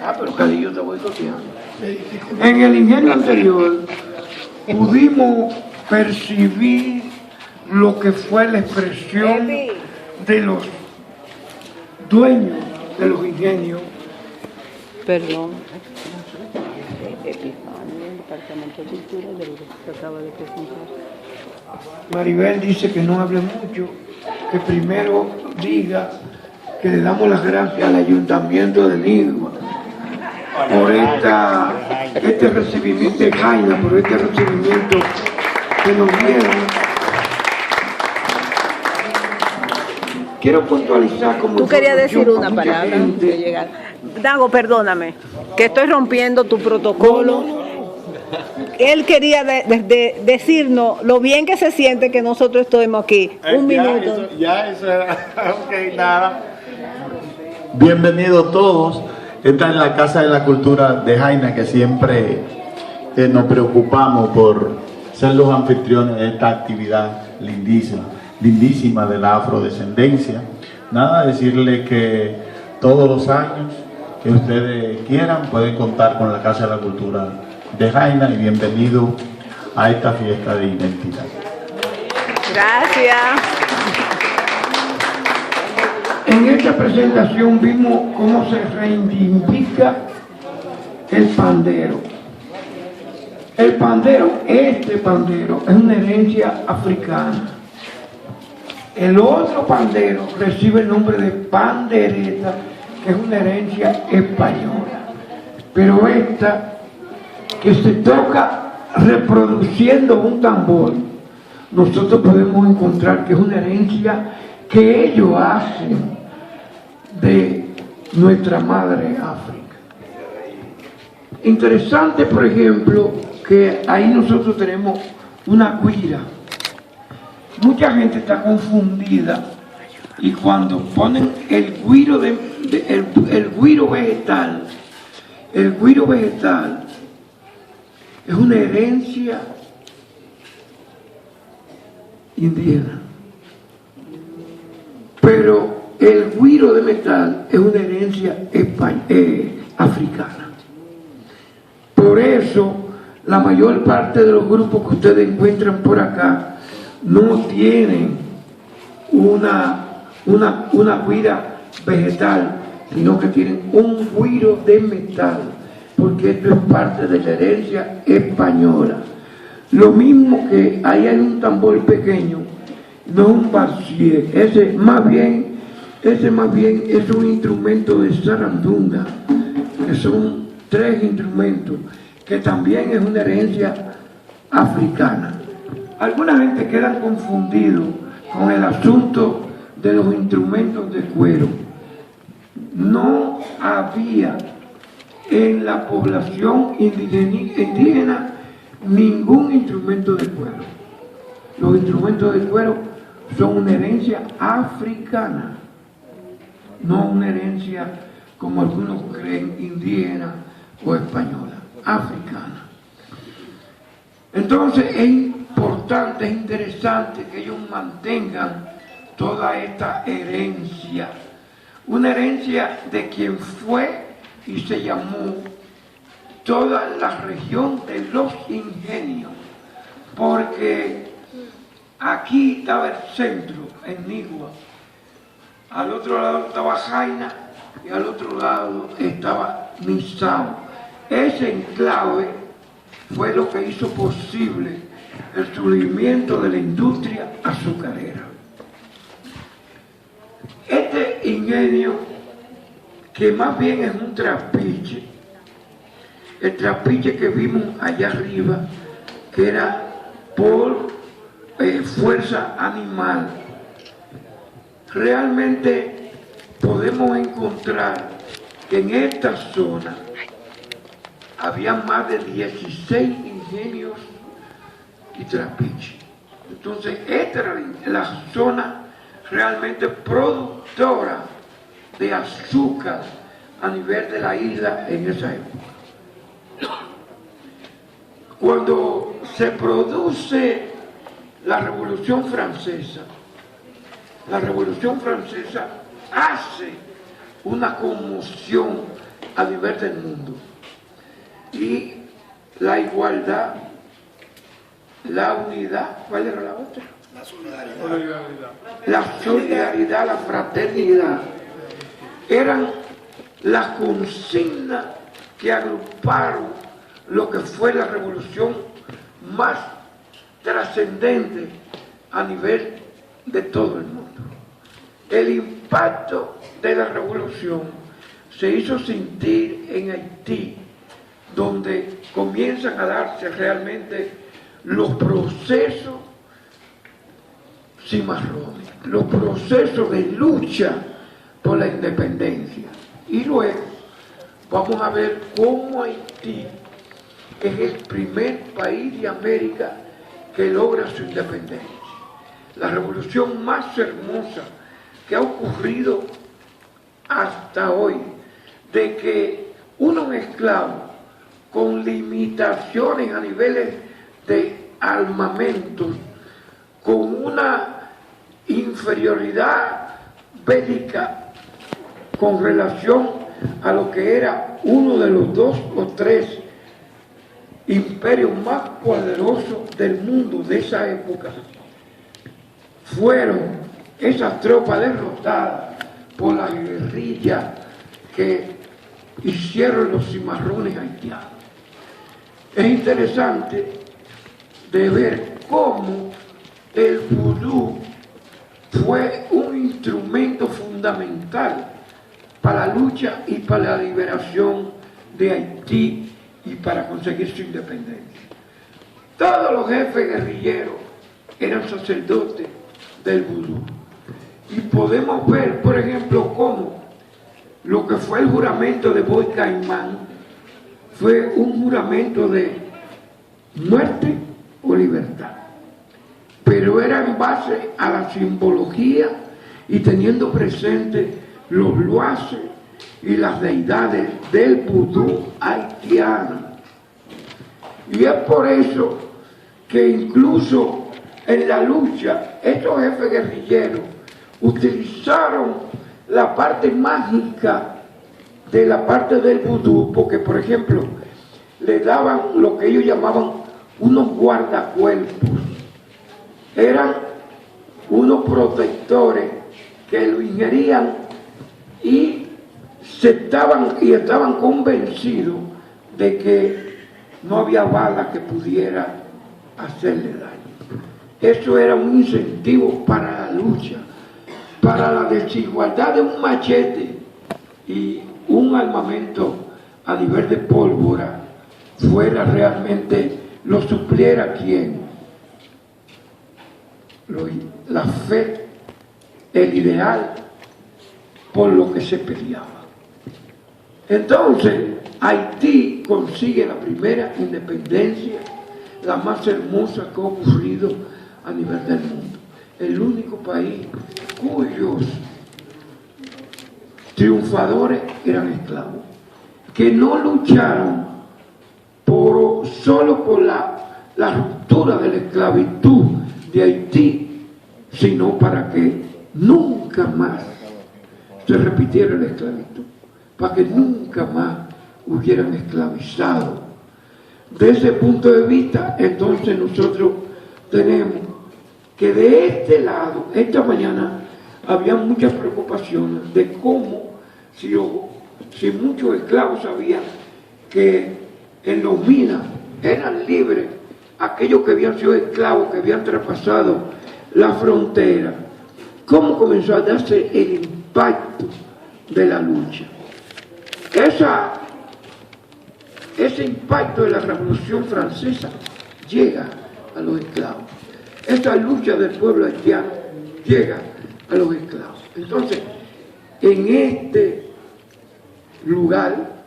Ah, pero Cadillo te voy copiando. En el ingenio anterior pudimos percibir lo que fue la expresión de los dueños de los ingenios. Perdón. Epifanio, el Departamento de Cultura de lo que se acaba de presentar. Maribel dice que no hable mucho, que primero diga que le damos las gracias al Ayuntamiento de Nigua por este recibimiento de Jaina, por este recibimiento que nos dieron. Quiero puntualizar como... Tú querías decir una palabra antes de llegar. Dago, perdóname, que estoy rompiendo tu protocolo. Él quería decirnos lo bien que se siente que nosotros estemos aquí. Un minuto. Eso era. Ok, nada. Bienvenidos todos. Esta es la Casa de la Cultura de Jaina, que siempre nos preocupamos por ser los anfitriones de esta actividad lindísima de la afrodescendencia. Nada, decirle que todos los años que ustedes quieran pueden contar con la Casa de la Cultura de Jaina y bienvenido a esta fiesta de identidad. Gracias. En esta presentación vimos cómo se reivindica el pandero. El pandero, este pandero, es una herencia africana. El otro pandero recibe el nombre de pandereta, que es una herencia española. Pero esta, que se toca reproduciendo un tambor, nosotros podemos encontrar que es una herencia que ellos hacen de nuestra madre África. Interesante, por ejemplo, que ahí nosotros tenemos una guira. Mucha gente está confundida y cuando ponen el guiro el guiro vegetal es una herencia indígena, pero el guiro de metal es una herencia africana. Por eso la mayor parte de los grupos que ustedes encuentran por acá no tienen una guira vegetal, sino que tienen un guiro de metal, porque esto es parte de la herencia española. Lo mismo que ahí hay un tambor pequeño, no es un barcier, ese más bien es un instrumento de zarandunga, que son 3 instrumentos, que también es una herencia africana. Alguna gente queda confundido con el asunto de los instrumentos de cuero. No había en la población indígena ningún instrumento de cuero. Los instrumentos de cuero son una herencia africana, no una herencia como algunos creen indígena o española, africana. Entonces es importante, es interesante que ellos mantengan toda esta herencia, una herencia de quien fue y se llamó toda la región de los ingenios, porque aquí estaba el centro, en Nigua, al otro lado estaba Jaina y al otro lado estaba Misao. Ese enclave fue lo que hizo posible el surgimiento de la industria azucarera. Este ingenio, que más bien es un trapiche, el trapiche que vimos allá arriba, que era por fuerza animal, realmente podemos encontrar que en esta zona había más de 16 ingenios y trapiches. Entonces, esta era la zona realmente productora de azúcar a nivel de la isla en esa época. Cuando se produce la Revolución Francesa hace una conmoción a nivel del mundo. Y la igualdad, la unidad, ¿cuál era la otra? La solidaridad, la fraternidad, eran las consignas que agruparon lo que fue la revolución más trascendente a nivel de todo el mundo. El impacto de la revolución se hizo sentir en Haití, donde comienzan a darse realmente los procesos cimarrones, los procesos de lucha por la independencia. Y luego vamos a ver cómo Haití es el primer país de América que logra su independencia. La revolución más hermosa que ha ocurrido hasta hoy, de que un esclavo con limitaciones a niveles de armamentos, con una inferioridad bélica con relación a lo que era uno de los 2 o 3 imperios más poderosos del mundo de esa época, fueron esas tropas derrotadas por la guerrilla que hicieron los cimarrones haitianos. Es interesante de ver cómo el vudú fue un instrumento fundamental para la lucha y para la liberación de Haití y para conseguir su independencia. Todos los jefes guerrilleros eran sacerdotes del vudú. Y podemos ver, por ejemplo, cómo lo que fue el juramento de Boy Caimán fue un juramento de muerte o libertad. Pero era en base a la simbología y teniendo presente los loaces y las deidades del vudú haitiano. Y es por eso que incluso en la lucha estos jefes guerrilleros utilizaron la parte mágica de la parte del vudú, porque por ejemplo le daban lo que ellos llamaban unos guardacuerpos. Eran unos protectores que lo ingerían y estaban convencidos de que no había bala que pudiera hacerle daño. Eso era un incentivo para la lucha, para la desigualdad de un machete y un armamento a nivel de pólvora fuera realmente, lo supliera quién. La fe, el ideal por lo que se peleaba. Entonces, Haití consigue la primera independencia, la más hermosa que ha ocurrido a nivel del mundo. El único país cuyos triunfadores eran esclavos, que no lucharon solo por la ruptura de la esclavitud de Haití, sino para que nunca más se repitiera la esclavitud, para que nunca más hubieran esclavizado. De ese punto de vista, entonces nosotros tenemos que de este lado, esta mañana, había muchas preocupaciones de cómo, si muchos esclavos sabían que en los minas eran libres aquellos que habían sido esclavos, que habían traspasado la frontera, cómo comenzó a darse el impacto de la lucha. Ese impacto de la Revolución Francesa llega a los esclavos. Esa lucha del pueblo haitiano llega a los esclavos. Entonces, en este lugar,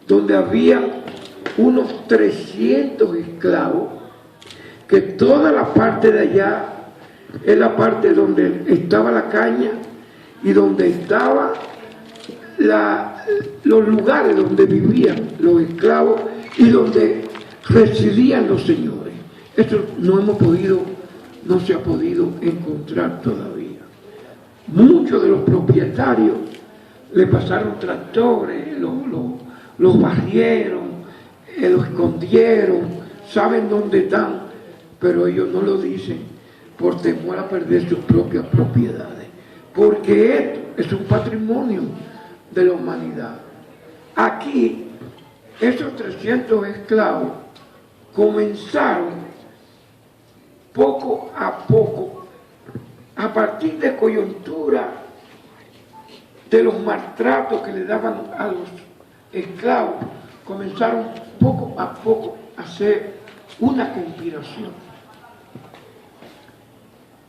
donde había unos 300 esclavos, que toda la parte de allá es la parte donde estaba la caña y donde estaban los lugares donde vivían los esclavos y donde residían los señores. Eso no se ha podido encontrar todavía. Muchos de los propietarios le pasaron tractores, los barrieron, los escondieron, saben dónde están, pero ellos no lo dicen por temor a perder sus propias propiedades, porque esto es un patrimonio de la humanidad. Aquí, esos 300 esclavos comenzaron poco a poco, a partir de coyuntura de los maltratos que le daban a los esclavos, comenzaron poco a poco a hacer una conspiración.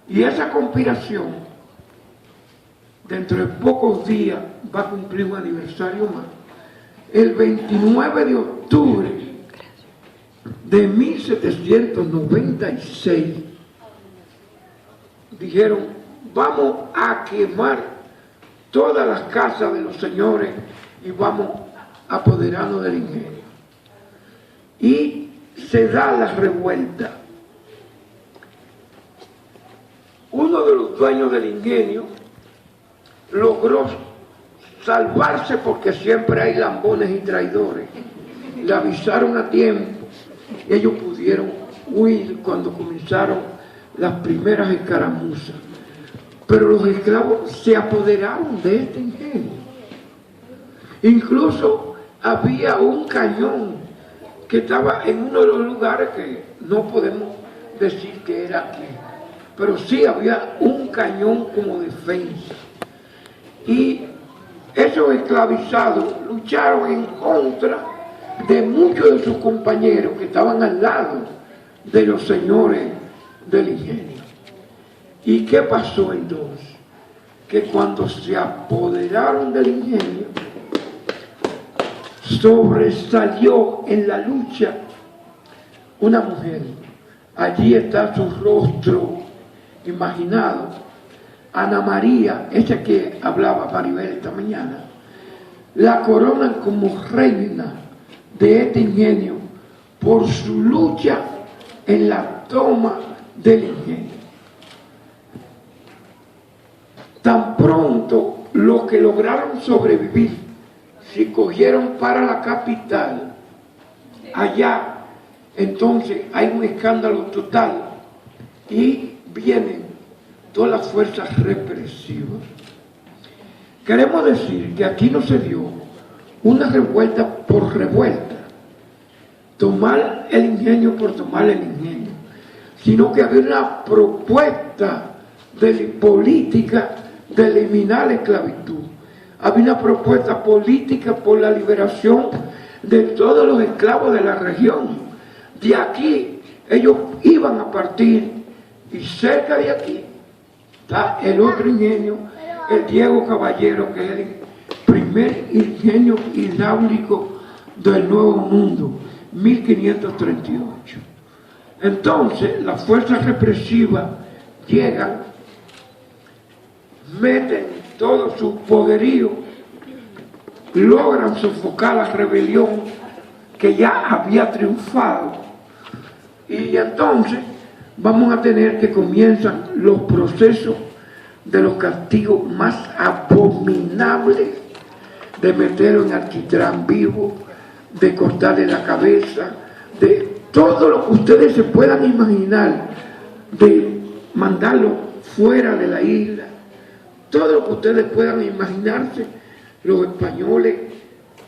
Y esa conspiración, dentro de pocos días, va a cumplir un aniversario más. El 29 de octubre de 1796, dijeron, vamos a quemar todas las casas de los señores y vamos a apoderarnos del ingenio. Y se da la revuelta. Uno de los dueños del ingenio logró salvarse, porque siempre hay lambones y traidores. Le avisaron a tiempo. Ellos pudieron huir cuando comenzaron las primeras escaramuzas. Pero los esclavos se apoderaron de este ingenio. Incluso había un cañón que estaba en uno de los lugares que no podemos decir que era aquí, pero sí había un cañón como defensa. Y esos esclavizados lucharon en contra de muchos de sus compañeros que estaban al lado de los señores del ingenio. ¿Y qué pasó entonces? Que cuando se apoderaron del ingenio, sobresalió en la lucha una mujer. Allí está su rostro imaginado. Ana María, esa que hablaba Maribel esta mañana, la coronan como reina de este ingenio por su lucha en la toma del ingenio. Tan pronto los que lograron sobrevivir se cogieron para la capital, allá entonces hay un escándalo total y vienen todas las fuerzas represivas. Queremos decir que aquí no se dio una revuelta por revuelta, tomar el ingenio por tomar el ingenio, sino que había una propuesta política de eliminar la esclavitud. Había una propuesta política por la liberación de todos los esclavos de la región. De aquí ellos iban a partir, y cerca de aquí está el otro ingenio, el Diego Caballero, que es el primer ingenio hidráulico del Nuevo Mundo, 1538. Entonces las fuerzas represivas llegan, meten todo su poderío, logran sofocar la rebelión que ya había triunfado, y entonces vamos a tener que comienzan los procesos de los castigos más abominables, de meterlo en alquitrán vivo, de cortarle la cabeza, de todo lo que ustedes se puedan imaginar, de mandarlo fuera de la isla, todo lo que ustedes puedan imaginarse, los españoles,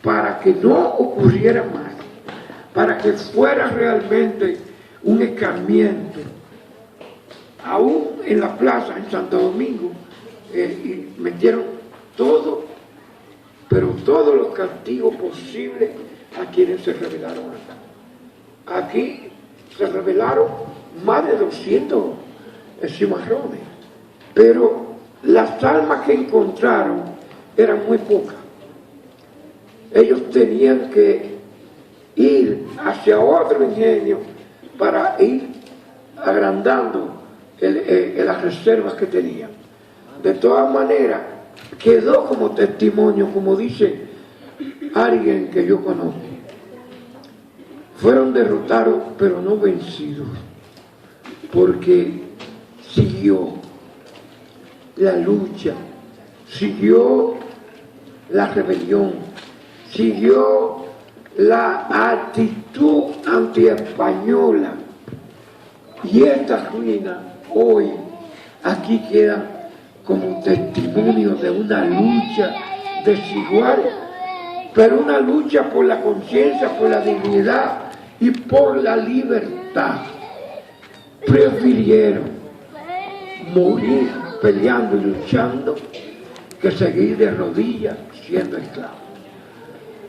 para que no ocurriera más, para que fuera realmente un escarmiento. Aún en la plaza, en Santo Domingo, y metieron todo, pero todos los castigos posibles a quienes se rebelaron acá. Aquí se rebelaron más de 200 cimarrones, pero las almas que encontraron eran muy pocas. Ellos tenían que ir hacia otro ingenio para ir agrandando las reservas que tenían. De todas maneras, quedó como testimonio, como dice alguien que yo conozco. Fueron derrotados, pero no vencidos, porque siguió la lucha, siguió la rebelión, siguió la actitud antiespañola. Y esta ruina hoy aquí queda como testimonio de una lucha desigual, pero una lucha por la conciencia, por la dignidad y por la libertad. Prefirieron morir peleando y luchando que seguir de rodillas siendo esclavos.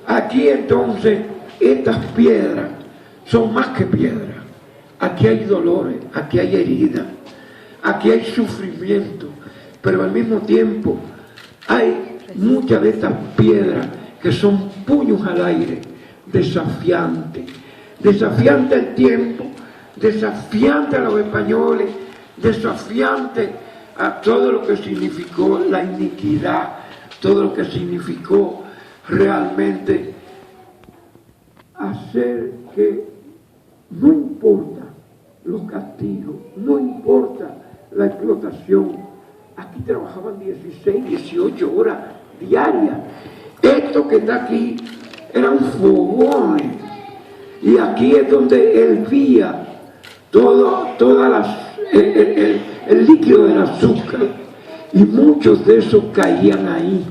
Aquí entonces estas piedras son más que piedras. Aquí hay dolores, aquí hay heridas, aquí hay sufrimiento, pero al mismo tiempo hay muchas de estas piedras que son puños al aire, desafiantes, desafiante al tiempo, desafiante a los españoles, desafiante a todo lo que significó la iniquidad, todo lo que significó realmente hacer que no importa los castigos, no importa la explotación. Aquí trabajaban 16, 18 horas diarias. Esto que está aquí eran fogones. Y aquí es donde hervía el líquido del azúcar. Y muchos de esos caían ahí.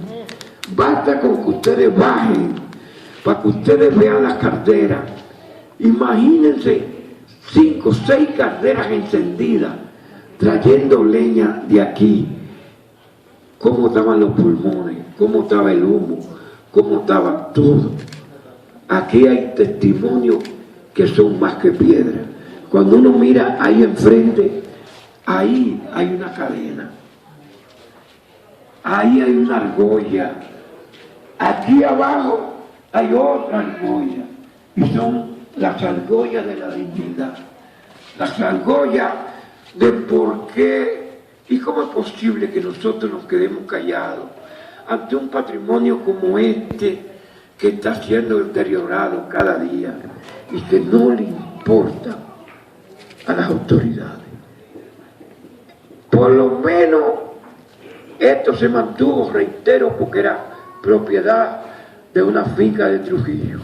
Basta con que ustedes bajen para que ustedes vean las calderas. Imagínense 5 o 6 calderas encendidas trayendo leña de aquí. Cómo estaban los pulmones, cómo estaba el humo, cómo estaba todo. Aquí hay testimonios que son más que piedra. Cuando uno mira ahí enfrente, ahí hay una cadena, ahí hay una argolla, aquí abajo hay otra argolla, y son las argollas de la dignidad, las argollas de por qué y cómo es posible que nosotros nos quedemos callados ante un patrimonio como este que está siendo deteriorado cada día y que no le importa a las autoridades. Por lo menos esto se mantuvo, reitero, porque era propiedad de una finca de Trujillo.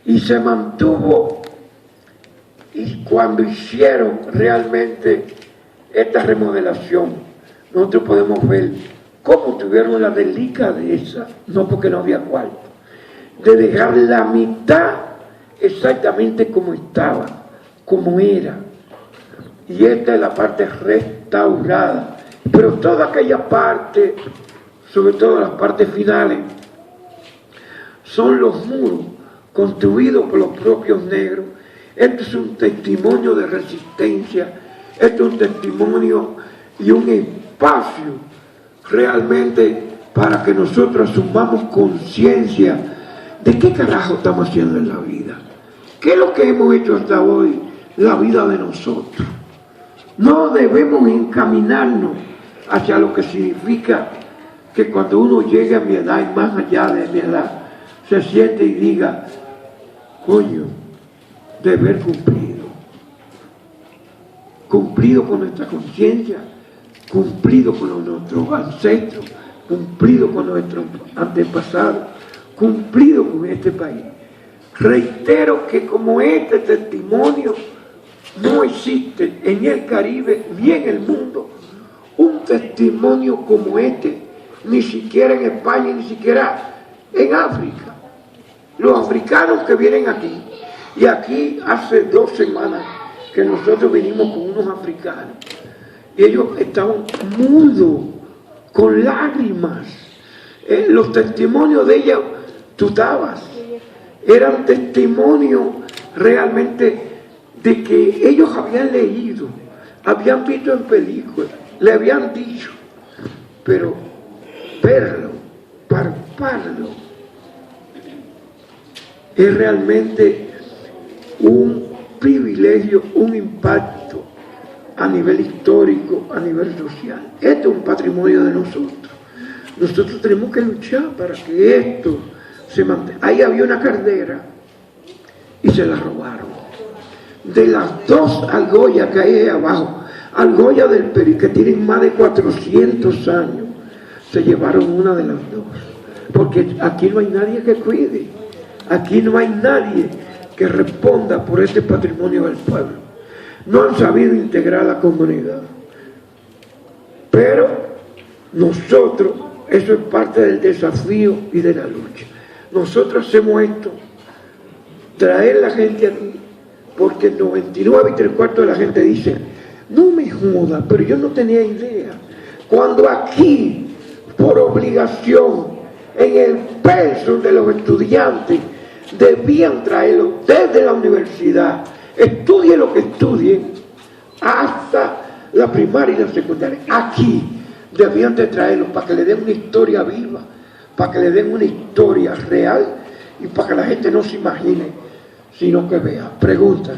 Y se mantuvo, y cuando hicieron realmente esta remodelación, nosotros podemos ver cómo tuvieron la delicadeza, no porque no había cuarto, de dejar la mitad exactamente como estaba, como era. Y esta es la parte restaurada. Pero toda aquella parte, sobre todo las partes finales, son los muros construidos por los propios negros. Esto es un testimonio de resistencia, esto es un testimonio y un espacio realmente para que nosotros asumamos conciencia de qué carajo estamos haciendo en la vida. ¿Qué es lo que hemos hecho hasta hoy? La vida de nosotros. No debemos encaminarnos hacia lo que significa que cuando uno llegue a mi edad y más allá de mi edad, se siente y diga, coño, deber cumplido. Cumplido con nuestra conciencia, cumplido con nuestros ancestros, cumplido con nuestros antepasados, cumplido con este país. Reitero que como este testimonio no existe en el Caribe ni en el mundo un testimonio como este, ni siquiera en España, ni siquiera en África. Los africanos que vienen aquí, y aquí hace 2 semanas que nosotros vinimos con unos africanos, y ellos estaban mudos, con lágrimas. Los testimonios de ellos, tú estabas, eran testimonios realmente de que ellos habían leído, habían visto en películas, le habían dicho, pero verlo, palparlo, es realmente un privilegio, un impacto a nivel histórico, a nivel social. Esto es un patrimonio de nosotros. Nosotros tenemos que luchar para que esto se mantenga. Ahí había una caldera y se la robaron. De las 2 argollas que hay ahí abajo, argollas del Perú, que tienen más de 400 años, se llevaron una de las 2. porque aquí no hay nadie que cuide, aquí no hay nadie que responda por este patrimonio del pueblo. No han sabido integrar a la comunidad, pero nosotros, eso es parte del desafío y de la lucha. Nosotros hacemos esto, traer la gente aquí, porque el 99 y 3/4 de la gente dice, no me joda, pero yo no tenía idea. Cuando aquí, por obligación, en el peso de los estudiantes, debían traerlo desde la universidad, estudien lo que estudien, hasta la primaria y la secundaria. Aquí debían de traerlo para que le den una historia viva, para que le den una historia real y para que la gente no se imagine, sino que vea. Preguntas.